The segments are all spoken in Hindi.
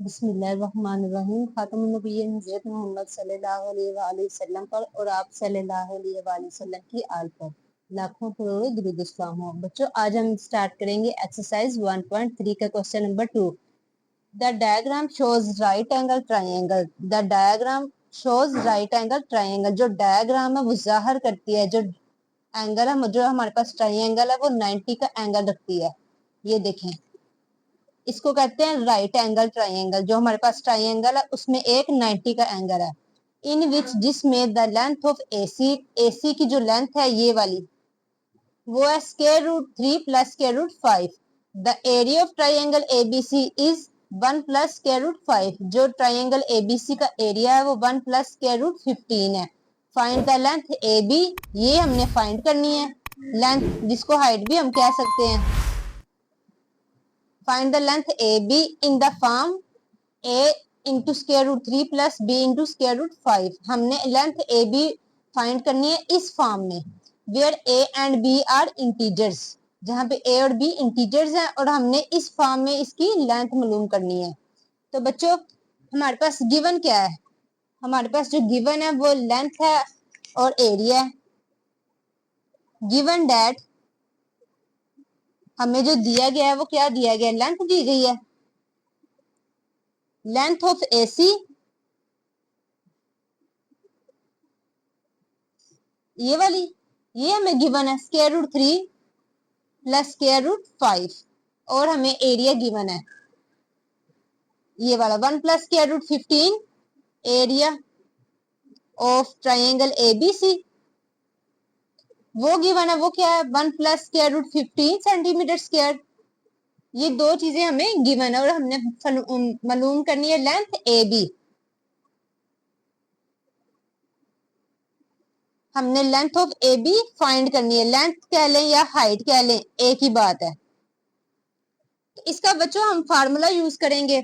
बिस्मिल्लाहिर्रहमानिर्रहीम। खातमुन नबिय्यीन हज़रत मोहम्मद सल्लल्लाहु अलैहि वसल्लम पर और आप सल्लल्लाहु अलैहि वसल्लम की आल पर लाखों करोड़ों दुरूद सलाम हो। बच्चों, आज हम स्टार्ट करेंगे एक्सरसाइज 1.3 का question number 2। The diagram shows right angle triangle. The diagram shows right angle triangle. जो डायग्राम है वो जाहिर करती है, जो एंगल है, जो हमारे पास ट्राइंगल है वो 90 का एंगल रखती है। ये देखें, इसको कहते हैं राइट एंगल ट्राइंगल। जो हमारे पास ट्राइंगल है उसमें एक 90 का एंगल है। इन विच, जिसमें the length of AC, AC की जो लेंथ है ये वाली, वो है square root 3 plus square root 5। The area of triangle ABC is 1 plus square root 5। जो ट्राइंगल एबीसी का एरिया है वो 1 प्लस स्क्वायर रूट 15 है। Find the length A B, ये हमने फाइंड करनी है। लेंथ जिसको हाइट भी हम कह सकते हैं। Find the length AB in the form A into square root 3 plus B into square root 5। हमने लेंथ AB फाइंड करनी है इस फॉर्म में, where A and B are integers, जहाँ पे A और B इंटीजर्स हैं और हमने इस फॉर्म में इसकी लेंथ मालूम करनी है। तो बच्चों, हमारे पास गिवन क्या है? हमारे पास जो गिवन है वो लेंथ है और एरिया है। गिवन डेट हमें जो दिया गया है वो क्या दिया गया है? लेंथ दी गई है। लेंथ ऑफ AC, ये वाली, ये हमें गिवन है square root 3 plus square root 5 और हमें एरिया गिवन है ये वाला 1 plus square root 15 area of triangle ABC. वो गिवन है, वो क्या है? 1 plus square root 15 centimetre square. ये दो चीजें हमें गिवन है और हमने मालूम करनी है लेंथ ए बी। हमने length of A B find करनी है। लेंथ कह लें या हाइट कह लें, एक ही बात है। तो इसका बच्चों हम फार्मूला यूज करेंगे।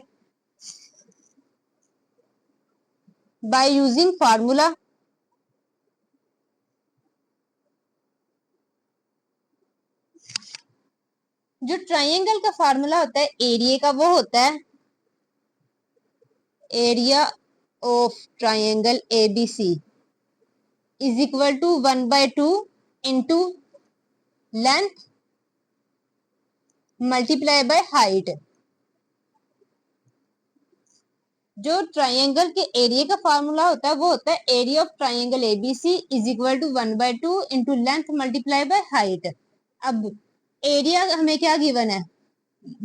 बाय यूजिंग फार्मूला, जो ट्राइंगल का फार्मूला होता है एरिया का, वो होता है area of triangle ABC is equal to 1/2 into length multiply by height. जो ट्राइंगल के एरिया का फार्मूला होता है वो होता है area of triangle ABC is equal to 1/2 into length multiply by height. अब एरिया हमें क्या गिवन है?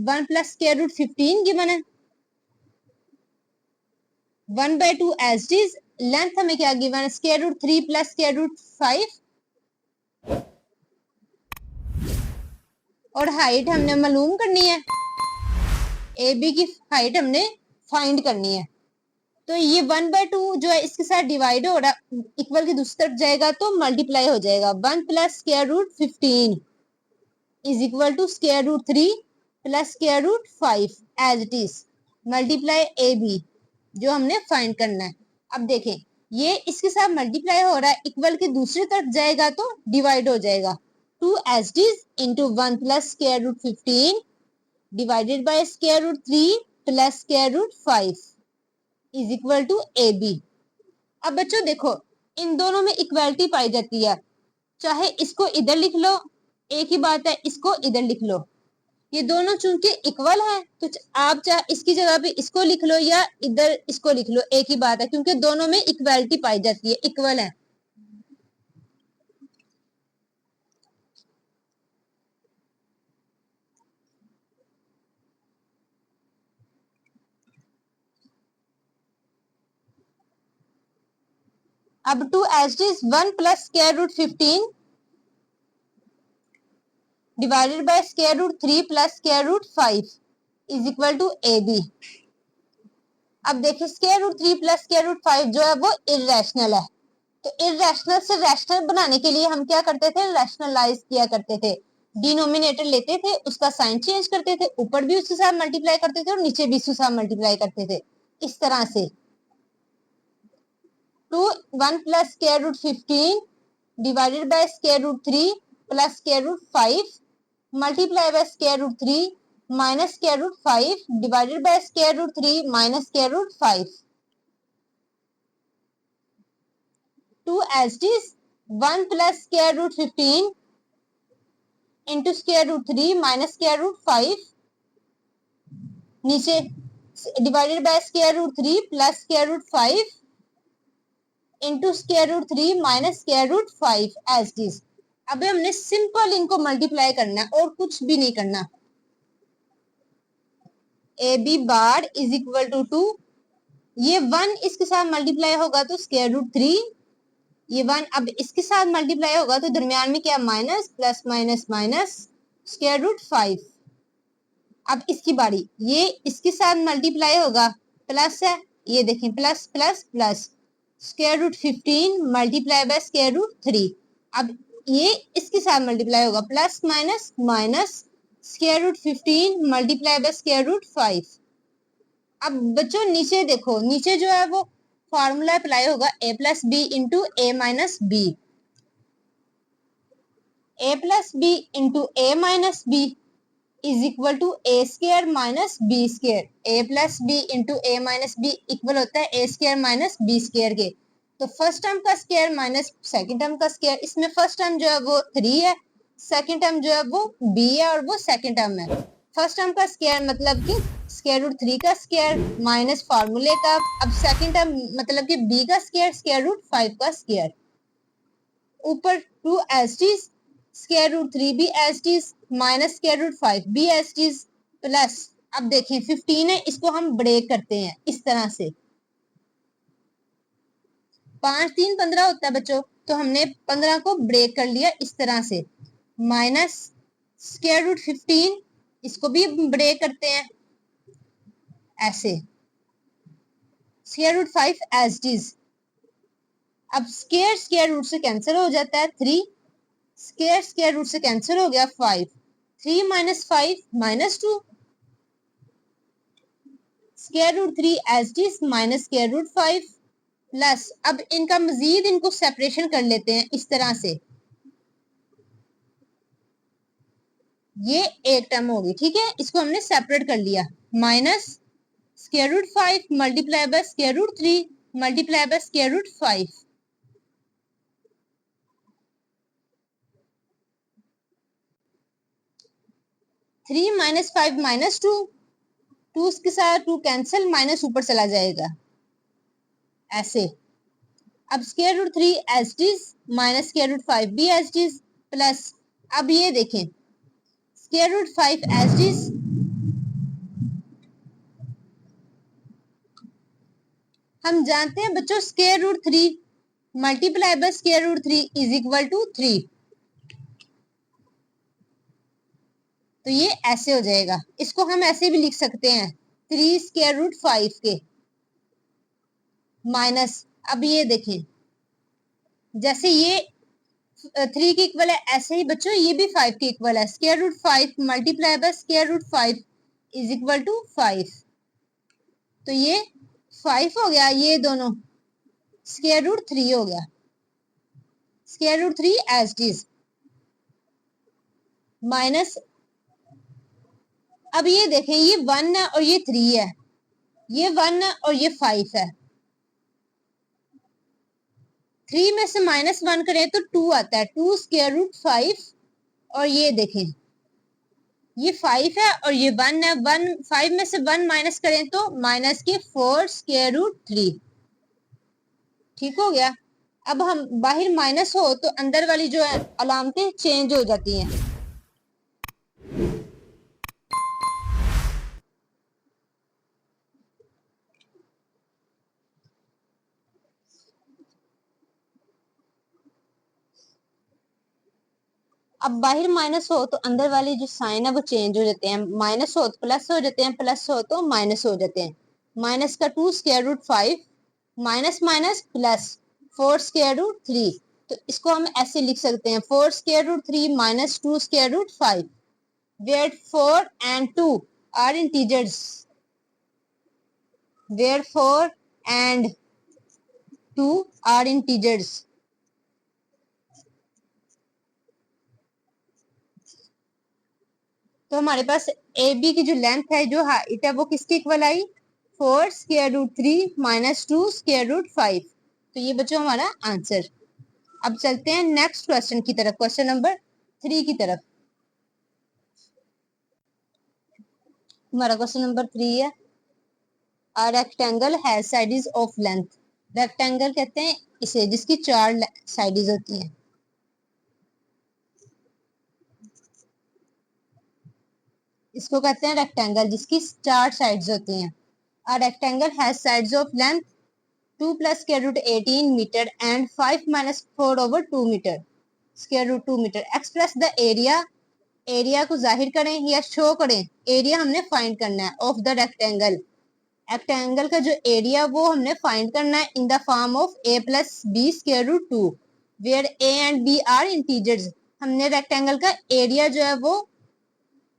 1 प्लस स्क्वायर रूट 15 गिवन है। 1/2 एज इट इज। लेंथ हमें क्या गिवन है? Square root 3 plus square root 5 और हाइट हमने मालूम करनी है। ए बी की हाइट हमने फाइंड करनी है। तो ये 1/2 जो है इसके साथ डिवाइड हो रहा, इक्वल की दूसरी तरफ जाएगा तो मल्टीप्लाई हो जाएगा। 1 plus square root 15 is equal to square root 3 plus square root 5 as it is multiply A B, जो हमने फाइंड करना है। अब देखें, ये इसके साथ मल्टीप्लाई हो रहा है, इक्वल की दूसरी तरफ जाएगा तो डिवाइड हो जाएगा। 2 as it is into 1 plus square root 15 divided by square root 3 plus square root 5 is equal to A B. अब बच्चों देखो, इन दोनों में इक्वालिटी पाई जाती है। चाहे इसको इधर लिख लो, एक ही बात है, इसको इधर लिख लो। ये दोनों चूंकि इक्वल है तो आप चाहे इसकी जगह पे इसको लिख लो या इधर इसको लिख लो, एक ही बात है, क्योंकि दोनों में इक्वालिटी पाई जाती है, इक्वल है। अब 2 as it is 1 plus square root 15 divided by square root 3 plus square root 5 is equal to A B. अब देखिए, square root 3 plus square root 5 जो है वो इरेशनल है। तो इरेशनल से रैशनल बनाने के लिए हम क्या करते थे? रैशनलाइज किया करते थे। डिनोमिनेटर लेते थे, उसका साइन चेंज करते थे, ऊपर भी उसके साथ मल्टीप्लाई करते थे और नीचे भी उसके साथ मल्टीप्लाई करते थे। इस तरह से 1 plus square root 15 divided by square root 3 plus square root 5 multiply by square root 3 minus square root 5 divided by square root 3 minus square root 5 2 as it is 1 plus square root 15 into square root 3 minus square root 5 नीचे divided by square root 3 plus square root 5 into square root 3 minus square root 5 as it is. अब हमने सिंपल इनको मल्टीप्लाई करना है और कुछ भी नहीं करना। A B bar is equal to 2, ये 1 इसके साथ मल्टीप्लाई होगा तो स्क्वायर रूट 3, ये 1 अब इसके साथ मल्टीप्लाई होगा तो दरमियान में क्या minus plus minus minus square root 5। अब इसकी बारी, ये इसके साथ मल्टीप्लाई होगा प्लस है, ये देखें plus plus plus square root 15 multiply by square root 3। अब ये इसके साथ मल्टीप्लाई होगा plus minus minus square root 15 multiply by square root 5। अब बच्चों नीचे देखो, नीचे जो है वो फॉर्मूला अप्लाई होगा A plus B into A minus B, A plus B into A minus B is equal to A square minus B square. A plus B into A minus B equal होता है A square minus B square के। तो फर्स्ट टर्म का स्क्वायर माइनस सेकंड टर्म का स्क्वायर, इसमें फर्स्ट टर्म जो है वो 3 है, सेकंड टर्म जो है वो b है और वो सेकंड टर्म है। फर्स्ट टर्म का स्क्वायर मतलब कि स्क्वायर रूट 3 का स्क्वायर माइनस फार्मूले का, अब सेकंड टर्म मतलब कि b का स्क्वायर स्क्वायर रूट 5 का स्क्वायर, ऊपर 2 as it is square root 3 भी as it is minus square root 5 भी एज इट इज प्लस, अब देखें 15 है, इसको हम ब्रेक करते हैं इस तरह से, 5 3 15 होता है बच्चों, तो हमने 15 को ब्रेक कर लिया इस तरह से, माइनस स्क्वायर रूट 15 इसको भी ब्रेक करते हैं ऐसे, square root 5 as it is. अब स्क्वायर स्क्वायर रूट से कैंसिल हो जाता है 3, स्क्वायर स्क्वायर रूट से कैंसिल हो गया 5, 3 minus 5 minus 2 square root 3 as it is minus square root 5 plus, अब इनका मजीद इनको सेपरेशन कर लेते हैं इस तरह से, ये एक टर्म होगी, ठीक है, इसको हमने सेपरेट कर लिया, minus square root 5 multiply by square root 3 multiply by square root 5। Three minus 5 minus 2, 2 के साथ 2 कैंसिल, माइनस ऊपर चला जाएगा ऐसे। अब square root 3 as it is minus square root 5 भी एज इट इज प्लस, अब ये देखें square root 5 as it is, हम जानते हैं बच्चों square root 3 multiply by square root 3 is equal to 3, तो ये ऐसे हो जाएगा, इसको हम ऐसे भी लिख सकते हैं 3 स्क्वायर रूट 5 के माइनस, अब ये देखें जैसे ये 3 के इक्वल है, ऐसे ही बच्चों ये भी 5 के इक्वल है, square root 5 multiply by square root 5 is equal to 5, तो ये 5 हो गया, ये दोनों स्क्वायर रूट 3 हो गया, square root 3 as it is minus, अब ये देखें ये 1 है और ये 3 है, ये 1 है और ये 5 है, 3 में से माइनस 1 करें तो 2 आता है, 2 स्क्वायर रूट 5, और ये देखें ये 5 है और ये 1 है, 1 5 में से 1 माइनस करें तो माइनस के 4 स्क्वायर रूट 3, ठीक हो गया। अब हम बाहर माइनस हो तो अंदर वाली जो है अलामतें चेंज हो जाती हैं। अब बाहर माइनस हो तो अंदर वाले जो साइन है वो चेंज हो जाते हैं, माइनस हो तो प्लस हो जाते हैं, प्लस हो तो माइनस हो जाते हैं। माइनस का 2 square root 5 minus minus plus 4 square root 3, तो इसको हम ऐसे लिख सकते हैं 4 square root 3 minus 2 square root 5, where 4 and 2 are integers, where 4 and 2 are integers, तो हमारे पास ए बी की जो लेंथ है, जो हाइट है, वो किसके इक्वल आई? 4 square root 3 minus 2 square root 5। तो ये बच्चों हमारा आंसर। अब चलते हैं नेक्स्ट क्वेश्चन की तरफ, क्वेश्चन नंबर 3 की तरफ। हमारा क्वेश्चन नंबर 3 है, a rectangle has sides of length. Rectangle कहते हैं इसे जिसकी 4 साइड्स होती हैं। इसको कहते हैं रेक्टेंगल जिसकी 4 साइड्स होती हैं। A rectangle has sides of length 2 plus square root 18 meter and 5 minus 4 over 2 meter square root 2 meter। Express the area, area को जाहिर करें या शो करें। एरिया हमने फाइंड करना है ऑफ द रेक्टेंगल। रेक्टेंगल का जो एरिया वो हमने फाइंड करना है in the form of a plus b square root 2 where a and b are integers. हमने रेक्टेंगल का एरिया जो है वो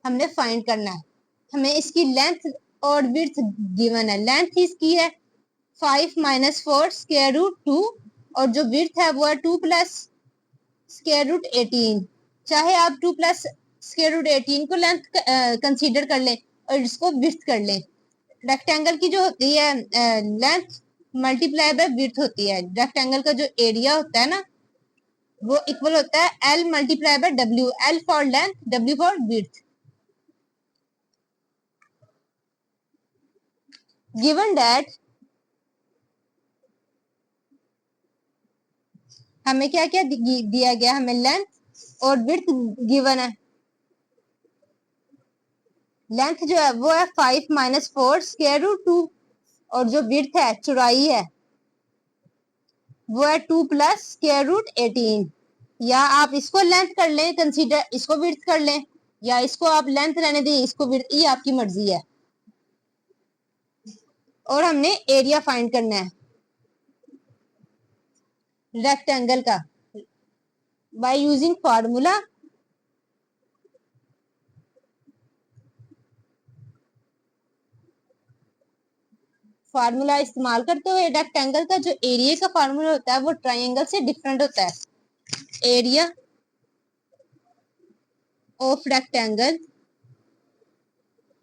हमने फाइंड करना है। हमें इसकी लेंथ और विड्थ गिवन है। लेंथ इसकी है 5 माइनस 4 स्क्वायर रूट 2 और जो विड्थ है वो है 2 प्लस स्क्वायर रूट 18। चाहे आप 2 प्लस स्क्वायर रूट 18 को लेंथ कंसीडर कर लें और इसको विड्थ कर लें। रेक्टेंगल की जो होती है लेंथ मल्टीप्लाई बाय विड्थ होती है। रेक्टेंगल का जो एरिया होता है ना वो इक्वल होता है L multiply by W। L for length, W for width. Given that हमें क्या क्या दिया गया, हमें लेंथ और विड्थ गिवन है। लेंथ जो है वो है 5 माइनस 4 स्क्वायर रूट 2 और जो विड्थ है चौड़ाई है वो है 2 प्लस स्क्वायर रूट 18। या आप इसको लेंथ कर लें कंसीडर, इसको विड्थ कर लें, या इसको आप लेंथ रहने दें, इसको विड्थ, ये आपकी मर्जी है। और हमने एरिया फाइंड करना है रेक्टेंगल का बाय यूजिंग फार्मूला। फार्मूला इस्तेमाल करते हुए रेक्टेंगल का जो एरिया का फार्मूला होता है वो ट्राइंगल से डिफरेंट होता है। Area of rectangle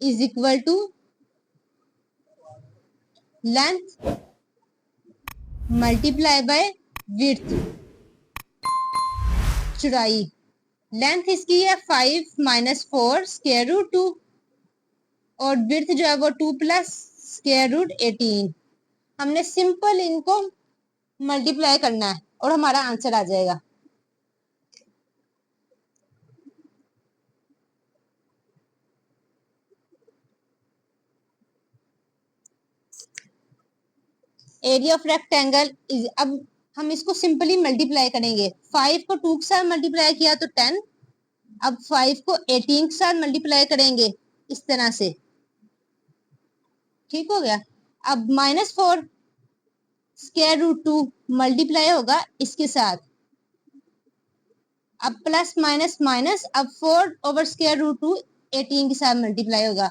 is equal to length multiply by width, चौड़ाई। लेंथ इसकी है 5 माइनस 4 स्क्वायर रूट 2 और विड्थ जो है वो 2 प्लस स्क्वायर रूट 18। हमने सिंपल इनको मल्टीप्लाई करना है और हमारा आंसर आ जाएगा। एरिया ऑफ रेक्टेंगल इज, अब हम इसको सिंपली मल्टीप्लाई करेंगे। 5 को 2 के साथ मल्टीप्लाई किया तो 10। अब 5 को 18 के साथ मल्टीप्लाई करेंगे इस तरह से, ठीक हो गया। अब माइनस 4 स्क्वायर रूट 2 मल्टीप्लाई होगा इसके साथ। अब प्लस माइनस माइनस, अब 4 ओवर स्क्वायर रूट 2 18 के साथ मल्टीप्लाई होगा।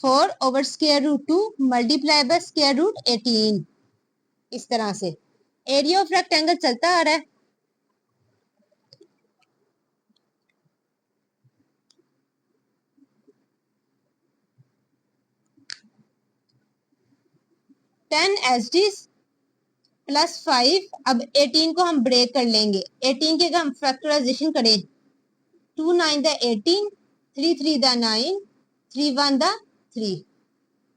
4 over square root 2 multiply by square root 18। इस तरह से एरिया ऑफ रेक्टेंगल चलता आ रहा है। Ten H D plus 5। अब 18 को हम ब्रेक कर लेंगे। 18 के हम फैक्टराइजेशन करें, 2 9 the 18, 3 3 the 9, 3 1 the 3।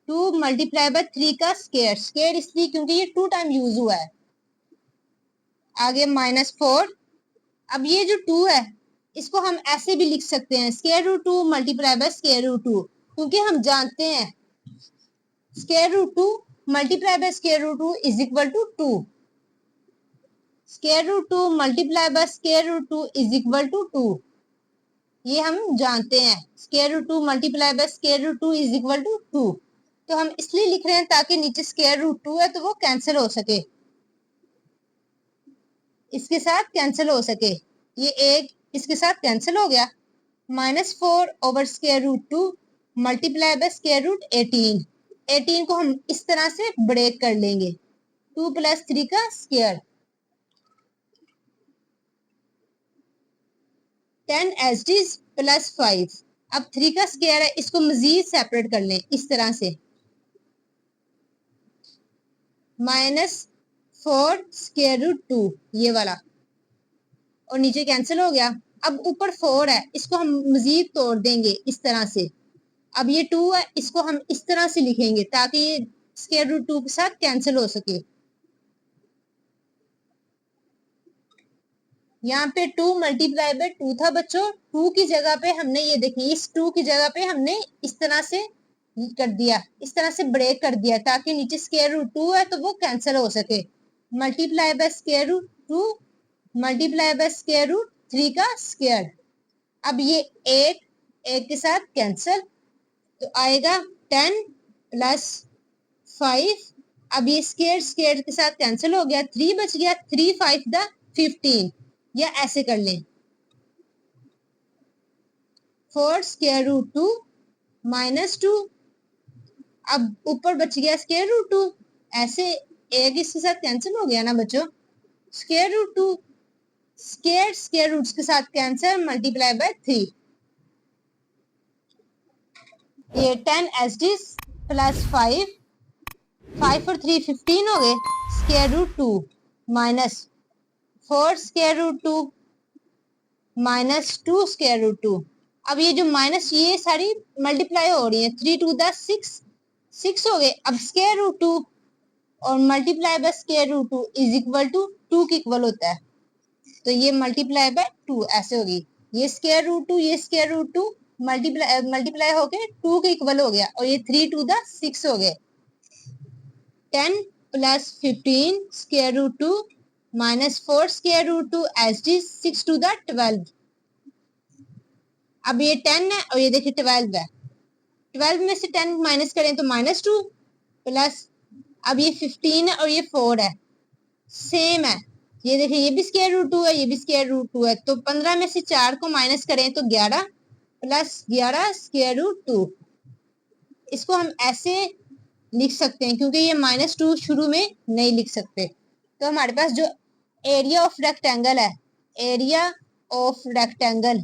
2 multiply bye 3 का स्केयर, स्केयर इसलिए क्योंकि ये 2 टाइम यूज हुआ है। आगे माइनस 4। अब ये जो 2 है इसको हम ऐसे भी लिख सकते हैं, square root 2 multiply by square root 2, क्योंकि हम जानते हैं square root 2 multiply by square root 2 is equal to 2। Square root 2 multiply by square root 2 is equal to 2। ये हम जानते हैं, square root 2 multiply by square root 2 is equal to 2। तो हम इसलिए लिख रहे हैं ताकि नीचे स्केयर रूट 2 है तो वो कैंसिल हो सके, इसके साथ कैंसिल हो सके। ये एक इसके साथ कैंसिल हो गया। Minus 4 over square root 2 multiply by square root 18। 18 को हम इस तरह से ब्रेक कर लेंगे, 2 प्लस 3 का स्केयर। 10 H D plus 5। अब 3 का स्क्वायर है, इसको मजीद सेपरेट कर लें इस तरह से, -4 स्क्वायर रूट 2 ये वाला, और नीचे कैंसिल हो गया। अब ऊपर 4 है, इसको हम मजीद तोड़ देंगे इस तरह से। अब ये 2 है, इसको हम इस तरह से लिखेंगे ताकि ये स्क्वायर रूट 2 के साथ कैंसिल हो सके। यहाँ पे 2 मल्टीप्लाई बाय 2 था बच्चों, 2 की जगह पे हमने ये देखिए, इस 2 की जगह पे हमने इस तरह से कर दिया, इस तरह से ब्रेक कर दिया ताकि नीचे स्क्वायर रूट 2 है तो वो कैंसिल हो सके। Multiply by square root 2 multiply by square root 3 का स्क्वायर। अब ये 8 के साथ कैंसिल, तो आएगा 10 प्लस 5। अब ये स्क्वायर स्क्वायर के साथ कैंसिल हो गया, 3 बच गया, 3 5 द 15, या ऐसे कर लें 4 स्क्वायर रूट 2 -2। अब ऊपर बच गया स्क्वायर रूट 2, ऐसे एक इसके साथ कैंसिल हो गया ना बच्चों, स्क्वायर रूट 2 स्क्वायर रूट्स के साथ कैंसिल, मल्टीप्लाई बाय 3। ये 10 एस डी प्लस 5 और 3 15 हो गए, square root 2 minus 4 square root 2 -2 square root 2। अब ये जो माइनस, ये सारी मल्टीप्लाई हो रही है, 3 2 द 6 हो गए। अब स्क्वायर रूट 2 और multiply by square root 2 is equal to 2 के इक्वल होता है, तो ये मल्टीप्लाई बाय 2 ऐसे होगी। ये स्क्वायर रूट 2 ये स्क्वायर रूट 2 मल्टीप्लाई होके 2 के इक्वल हो गया, और ये 3 2 द 6 हो गए। 10 plus 15 square root 2 -4 square root 2 एस डी 6 टू द 12। अब ये 10 है और ये देखिए 12 है, 12 में से 10 माइनस करें तो -2 प्लस, अब ये 15 है और ये 4 है, सेम है। ये देखिए ये भी स्क्वायर रूट 2 है, ये भी स्क्वायर रूट 2 है, तो 15 में से 4 को माइनस करें तो 11 प्लस 11 स्क्वायर रूट 2। इसको हम ऐसे लिख सकते हैं क्योंकि ये -2 शुरू में नहीं लिख सकते, तो हमारे पास जो एरिया ऑफ रेक्टेंगल है, area of rectangle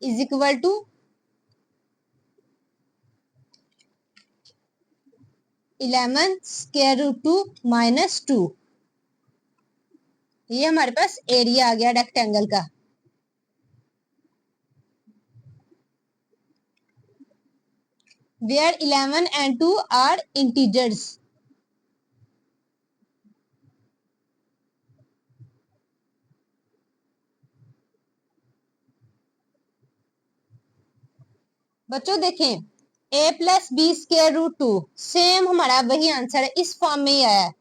is equal to 11 square root 2 -2। ये हमारे पास एरिया आ गया रेक्टेंगल का। Where 11 and 2 are integers। बच्चों देखें, a plus B square root 2 same हमारा वही आंसर है, इस फॉर्म में ही आया है।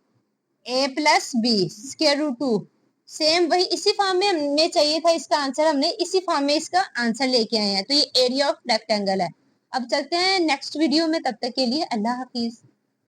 a plus B square root 2 same वही, इसी फॉर्म में हमें चाहिए था इसका आंसर, हमने इसी फॉर्म में इसका आंसर लेके आए हैं, तो ये एरिया ऑफ रेक्टेंगल है। अब चलते हैं नेक्स्ट वीडियो में, तब तक के लिए अल्लाह हाफिज।